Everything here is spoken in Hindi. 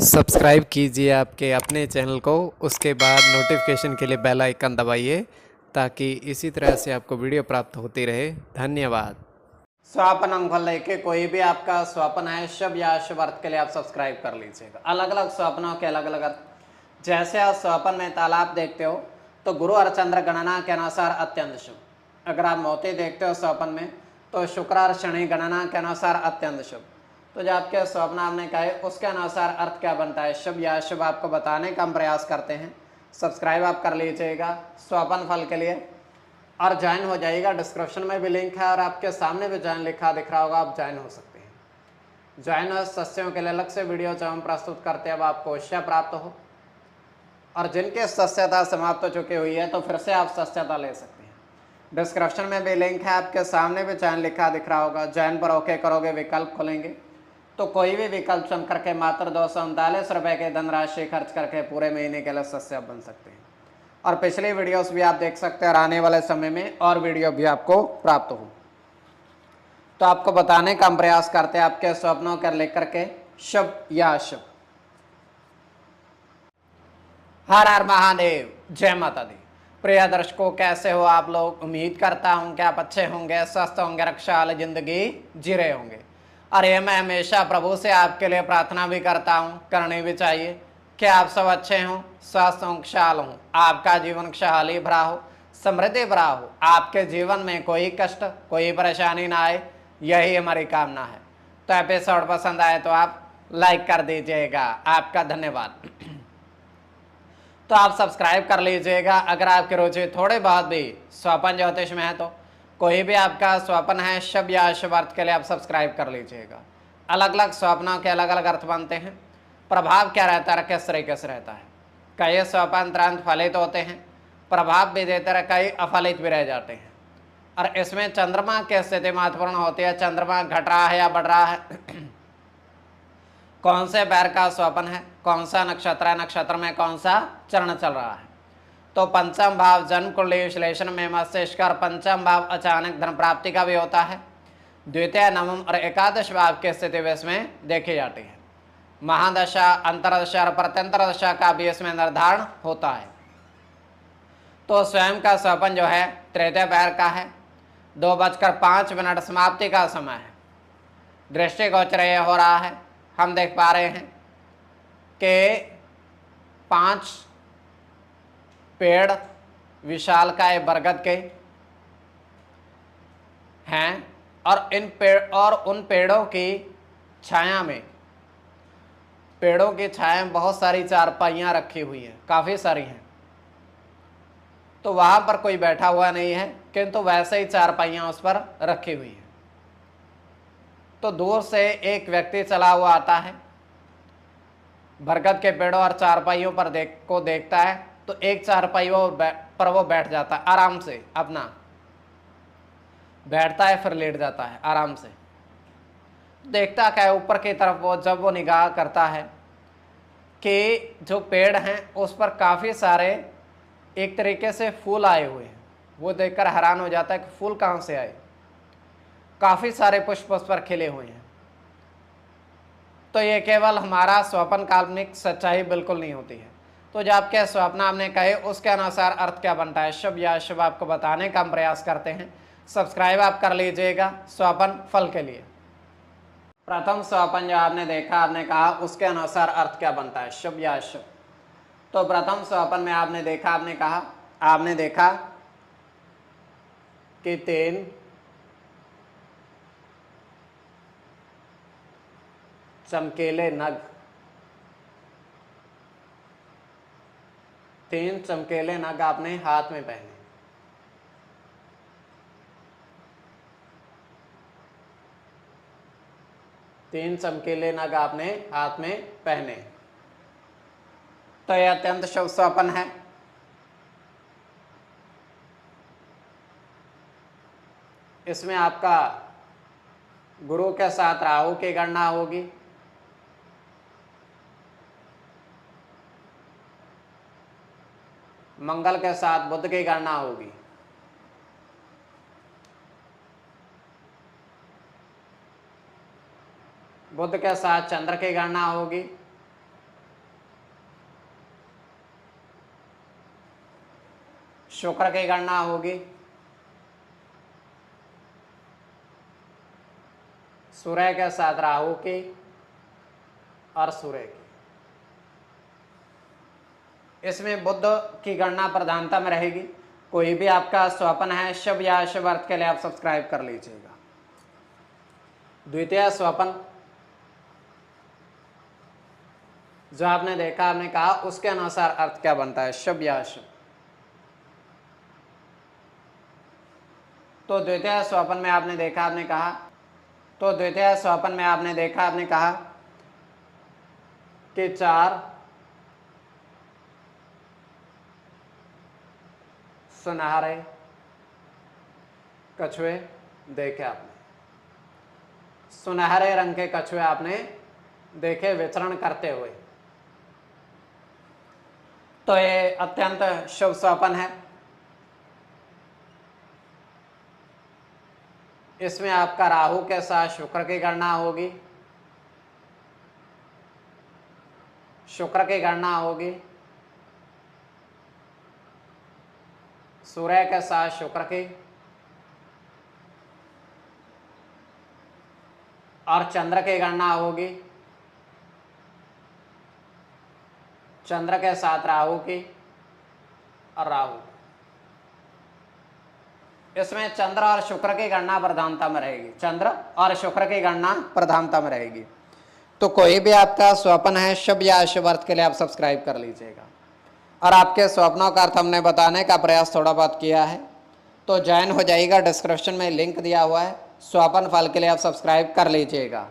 सब्सक्राइब कीजिए आपके अपने चैनल को, उसके बाद नोटिफिकेशन के लिए बेल आइकन दबाइए ताकि इसी तरह से आपको वीडियो प्राप्त होती रहे। धन्यवाद। स्वपन फल लेके कोई भी आपका स्वप्न है शुभ या अशुभ अर्थ के लिए आप सब्सक्राइब कर लीजिएगा। अलग अलग स्वप्नों के अलग अलग अर्थ। जैसे आप स्वप्न में तालाब देखते हो तो गुरु और चंद्र गणना के अनुसार अत्यंत शुभ। अगर आप मोती देखते हो स्वप्न में तो शुक्र और शनि गणना के अनुसार अत्यंत शुभ। तो जो आपके स्वप्न आपने कहे उसके अनुसार अर्थ क्या बनता है, शुभ या अशुभ, आपको बताने का हम प्रयास करते हैं। सब्सक्राइब आप कर लीजिएगा स्वपन फल के लिए और ज्वाइन हो जाइएगा। डिस्क्रिप्शन में भी लिंक है और आपके सामने भी ज्वाइन लिखा दिख रहा होगा, आप ज्वाइन हो सकते हैं। ज्वाइन और सस्यों के लिए अलग से वीडियो जो हम प्रस्तुत करते हैं अब आपको अवश्य प्राप्त हो, और जिनके सस्यता समाप्त हो चुकी हुई है तो फिर से आप सस्यता ले सकते हैं। डिस्क्रिप्शन में भी लिंक है, आपके सामने भी ज्वाइन लिखा दिख रहा होगा। ज्वाइन पर ओके करोगे, विकल्प खोलेंगे तो कोई भी विकल्प चुन करके मात्र 239 रुपये की धनराशि खर्च करके पूरे महीने के लिए सस्य बन सकते हैं। और पिछली वीडियोस भी आप देख सकते हैं और आने वाले समय में और वीडियो भी आपको प्राप्त हो। तो आपको बताने का हम प्रयास करते हैं आपके स्वप्नों को लेकर के शुभ या अशुभ। हर हर महादेव, जय माता दी। प्रिय दर्शकों, कैसे हो आप लोग? उम्मीद करता हूं कि आप अच्छे होंगे, स्वस्थ होंगे, रक्षा वाली जिंदगी जी रहे होंगे। और ये मैं हमेशा प्रभु से आपके लिए प्रार्थना भी करता हूँ, करनी भी चाहिए कि आप सब अच्छे हों, स्वस्थ हों, खुशहाल हों, आपका जीवन खुशहाली भरा हो, समृद्धि भरा हो, आपके जीवन में कोई कष्ट कोई परेशानी ना आए, यही हमारी कामना है। तो एपिसोड पसंद आए तो आप लाइक कर दीजिएगा, आपका धन्यवाद। तो आप सब्सक्राइब कर लीजिएगा अगर आपकी रुचि थोड़ी बहुत भी स्वपन ज्योतिष में है। तो कोई भी आपका स्वप्न है शुभ या अशुभ अर्थ के लिए आप सब्सक्राइब कर लीजिएगा। अलग अलग स्वप्नों के अलग अलग अर्थ बनते हैं। प्रभाव क्या रहता है, किस तरीके से रहता है। कई स्वप्न तुरंत फलित होते हैं, प्रभाव भी देते रहे, कई अफलित भी रह जाते हैं। और इसमें चंद्रमा की स्थिति महत्वपूर्ण होती है। चंद्रमा घट रहा है या बढ़ रहा है, कौन से पैर का स्वप्न है, कौन सा नक्षत्र है, नक्षत्र में कौन सा चरण चल रहा है। तो पंचम भाव जन्म कुंडली विश्लेषण में मस्तिष्क और पंचम भाव अचानक धन प्राप्ति का भी होता है। द्वितीय, नवम और एकादश भाव की स्थिति भी इसमें देखी जाती है। महादशा, अंतरदशा और प्रत्यंतर दशा का भी इसमें निर्धारण होता है। तो स्वयं का स्वप्न जो है तृतीय पैर का है। 2:05 समाप्ति का समय है। दृष्टिगोचर हो रहा है, हम देख पा रहे हैं कि 5 पेड़ विशालकाय बरगद के हैं और इन पेड़ और उन पेड़ों की छाया में, पेड़ों की छाया में बहुत सारी चारपाइयाँ रखी हुई हैं, काफ़ी सारी हैं। तो वहाँ पर कोई बैठा हुआ नहीं है, किंतु वैसे ही चारपाइयाँ उस पर रखी हुई हैं। तो दूर से एक व्यक्ति चला हुआ आता है, बरगद के पेड़ों और चारपाइयों पर देखता है तो एक चारपाई पर वो बैठ जाता है, आराम से अपना बैठता है, फिर लेट जाता है आराम से। देखता क्या है ऊपर की तरफ, वो जब वो निगाह करता है कि जो पेड़ हैं उस पर काफ़ी सारे एक तरीके से फूल आए हुए हैं। वो देखकर हैरान हो जाता है कि फूल कहाँ से आए, काफ़ी सारे पुष्प उस पर खिले हुए हैं। तो ये केवल हमारा स्वप्न काल्पनिक सच्चाई बिल्कुल नहीं होती है। तो जो आपके स्वप्न आपने कहे उसके अनुसार अर्थ क्या बनता है, शुभ या अशुभ, आपको बताने का हम प्रयास करते हैं। सब्सक्राइब आप कर लीजिएगा स्वप्न फल के लिए। प्रथम स्वप्न जो आपने देखा, आपने कहा उसके अनुसार अर्थ क्या बनता है, शुभ या अशुभ। तो प्रथम स्वप्न में आपने देखा, आपने कहा आपने देखा कि 3 चमकीले नग, 3 चमकीले नग आपने हाथ में पहने। तीन चमकीले नग आपने हाथ में पहने। तो यह अत्यंत शुभ स्वप्न है। इसमें आपका गुरु के साथ राहु की गणना होगी, मंगल के साथ बुध की गणना होगी, बुध के साथ चंद्र की गणना होगी, शुक्र की गणना होगी, सूर्य के साथ राहु की और सूर्य की। इसमें बुध की गणना प्रधानता में रहेगी। कोई भी आपका स्वप्न है शुभ या अशुभ अर्थ के लिए आप सब्सक्राइब कर लीजिएगा। द्वितीय स्वप्न जो आपने देखा, आपने कहा, उसके अनुसार अर्थ क्या बनता है, शुभ या अशुभ। तो द्वितीय स्वप्न में आपने देखा, आपने कहा, तो द्वितीय स्वप्न में आपने देखा, आपने कहा कि 4 सुनहरे कछुए देखे आपने, सुनहरे रंग के कछुए आपने देखे विचरण करते हुए। तो ये अत्यंत शुभ स्वप्न है। इसमें आपका राहु के साथ शुक्र की गणना होगी, शुक्र की गणना होगी, सूर्य के साथ शुक्र की और चंद्र की गणना होगी, चंद्र के साथ राहु की और राहु। इसमें चंद्र और शुक्र की गणना प्रधानता में रहेगी, चंद्र और शुक्र की गणना प्रधानता में रहेगी। तो कोई भी आपका स्वप्न है शुभ या अशुभ अर्थ के लिए आप सब्सक्राइब कर लीजिएगा। और आपके स्वप्नों का अर्थ हमने बताने का प्रयास थोड़ा बहुत किया है, तो ज्वाइन हो जाइएगा। डिस्क्रिप्शन में लिंक दिया हुआ है, स्वप्न फल के लिए आप सब्सक्राइब कर लीजिएगा।